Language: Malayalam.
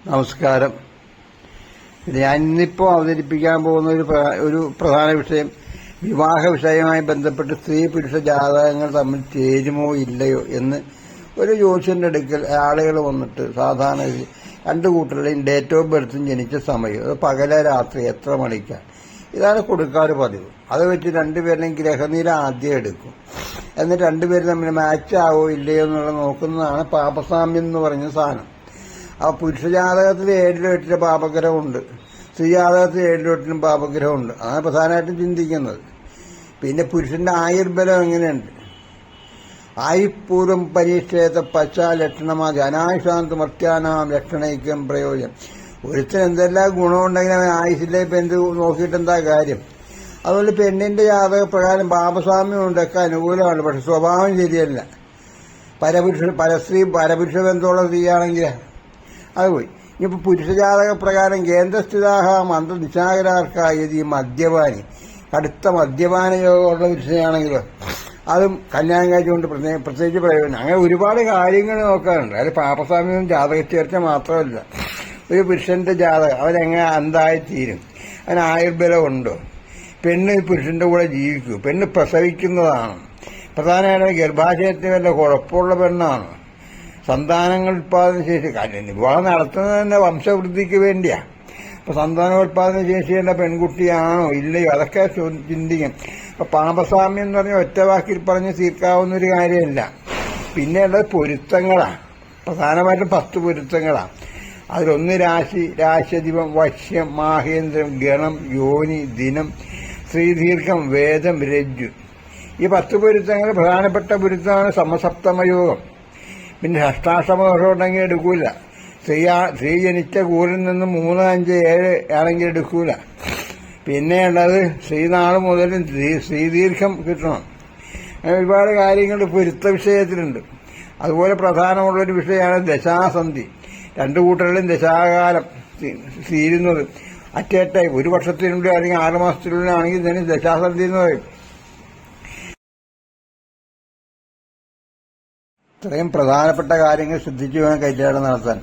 നമസ്കാരം. ഞാൻ ഇന്നിപ്പോൾ അവതരിപ്പിക്കാൻ പോകുന്ന ഒരു പ്രധാന വിഷയം വിവാഹ വിഷയവുമായി ബന്ധപ്പെട്ട് സ്ത്രീ പുരുഷ ജാതകങ്ങൾ തമ്മിൽ ചേരുമോ ഇല്ലയോ എന്ന് ഒരു ജ്യോത്സ്യന്റെ അടുക്കൽ ആളുകൾ വന്നിട്ട് സാധാരണ രണ്ടു കൂട്ടരുടെയും ഡേറ്റ് ഓഫ് ബർത്തും ജനിച്ച സമയം, അത് പകല രാത്രി എത്ര മണിക്കാണ്, ഇതാണ് കൊടുക്കാറ് പതിവ്. അത് വെച്ച് രണ്ടുപേരുടെയും ഗ്രഹനില ആദ്യം എടുക്കും. എന്നിട്ട് രണ്ടുപേരും തമ്മിൽ മാച്ച് ആവോ ഇല്ലയോ എന്നുള്ളത് നോക്കുന്നതാണ് പാപസാമ്യം എന്ന് പറഞ്ഞ സാധനം. ആ പുരുഷ ജാതകത്തിൽ 7 8 പാപഗ്രഹമുണ്ട്, സ്ത്രീ ജാതകത്തിൽ 7 8 പാപഗ്രഹമുണ്ട്. അതാണ് പ്രധാനമായിട്ടും ചിന്തിക്കുന്നത്. പിന്നെ പുരുഷന്റെ ആയുർബലം എങ്ങനെയുണ്ട്, ആയുപൂർവം പരീക്ഷേത പശ്ചാലക്ഷണമാതി അനായുഷാന്ത മർത്യാനാം ലക്ഷണൈക്യം പ്രയോജനം. ഒരുത്തിന് എന്തെല്ലാം ഗുണമുണ്ടെങ്കിൽ അവൻ ആയുഷിലെ എന്ത് നോക്കിയിട്ട് എന്താ കാര്യം. അതുപോലെ പെണ്ണിന്റെ ജാതക പ്രകാരം പാപസാമ്യം ഉണ്ടൊക്കെ അനുകൂലമാണ്, പക്ഷെ സ്വഭാവം ശരിയല്ല. പരപുരുഷ ബന്ധമുള്ള സ്ത്രീയാണെങ്കിൽ അത് പോയി. ഇനിയിപ്പോൾ പുരുഷജാതക പ്രകാരം കേന്ദ്രസ്ഥിതാഹ മന്ത്രനിശാകരാർക്കായത് ഈ മദ്യപാനി, കടുത്ത മദ്യപാന യോഗമുള്ള പുരുഷനാണെങ്കിലോ അതും കല്യാണം കഴിച്ചുകൊണ്ട് പ്രത്യേകിച്ച് പ്രയോജനം. അങ്ങനെ ഒരുപാട് കാര്യങ്ങൾ നോക്കാറുണ്ട്. അതിൽ പാപസാമ്യവും ജാതക ചേർച്ച മാത്രമല്ല, ഒരു പുരുഷന്റെ ജാതകം അവനെങ്ങനെ എന്തായിത്തീരും, അവന് ആയുർബലം ഉണ്ടോ, പെണ്ണ് പുരുഷന്റെ കൂടെ ജീവിക്കൂ, പെണ്ണ് പ്രസവിക്കുന്നതാണ്, പ്രധാനമായിട്ടും ഗർഭാശയത്തിന് വല്ല കുഴപ്പമുള്ള പെണ്ണാണ്, സന്താനങ്ങൾ ഉത്പാദന ശേഷി, വിവാഹം നടത്തുന്നത് തന്നെ വംശവൃദ്ധിക്ക് വേണ്ടിയാ. അപ്പൊ സന്താനോത്പാദന ശേഷിയുള്ള പെൺകുട്ടിയാണോ ഇല്ലയോ, അതൊക്കെ ചിന്തിക്കും. അപ്പൊ പാപസാമ്യം എന്ന് പറഞ്ഞാൽ ഒറ്റ വാക്കിൽ പറഞ്ഞ് തീർക്കാവുന്ന ഒരു കാര്യമല്ല. പിന്നെ ഉള്ളത് പൊരുത്തങ്ങളാണ്, പ്രധാനമായിട്ടും 10 പൊരുത്തങ്ങളാണ്. അതിലൊന്ന് രാശി, രാശിധിപം, വശ്യം, മാഹേന്ദ്രം, ഗണം, യോനി, ദിനം, ശ്രീദീർഘം, വേദം, രജ്ജു. ഈ 10 പൊരുത്തങ്ങൾ പ്രധാനപ്പെട്ട പൊരുത്തമാണ് സമസപ്തമയോഗം. പിന്നെ ഷഷ്ടാഷ്ടമദോഷം ഉണ്ടെങ്കിൽ എടുക്കൂല. സ്ത്രീ ജനിച്ച കൂറിൽ നിന്ന് 3 5 7 ആണെങ്കിൽ എടുക്കൂല. പിന്നെ ഉള്ളത് ശ്രീനാൾ മുതൽ ശ്രീദീർഘം കിട്ടണം. അങ്ങനെ ഒരുപാട് കാര്യങ്ങൾ പൊരുത്ത വിഷയത്തിലുണ്ട്. അതുപോലെ പ്രധാനമുള്ളൊരു വിഷയമാണ് ദശാസന്ധി. രണ്ടു കൂട്ടരുടെയും ദശാകാലം തീരുന്നത് അറ്റേറ്റായി 1 വർഷത്തിനുള്ളിൽ അല്ലെങ്കിൽ 6 മാസത്തിനുള്ളിലാണെങ്കിൽ ഇതിന് ദശാസന്ധി എന്ന് പറയും. ഇത്രയും പ്രധാനപ്പെട്ട കാര്യങ്ങൾ ശ്രദ്ധിച്ചു വേണം കല്യാണം നടത്താൻ.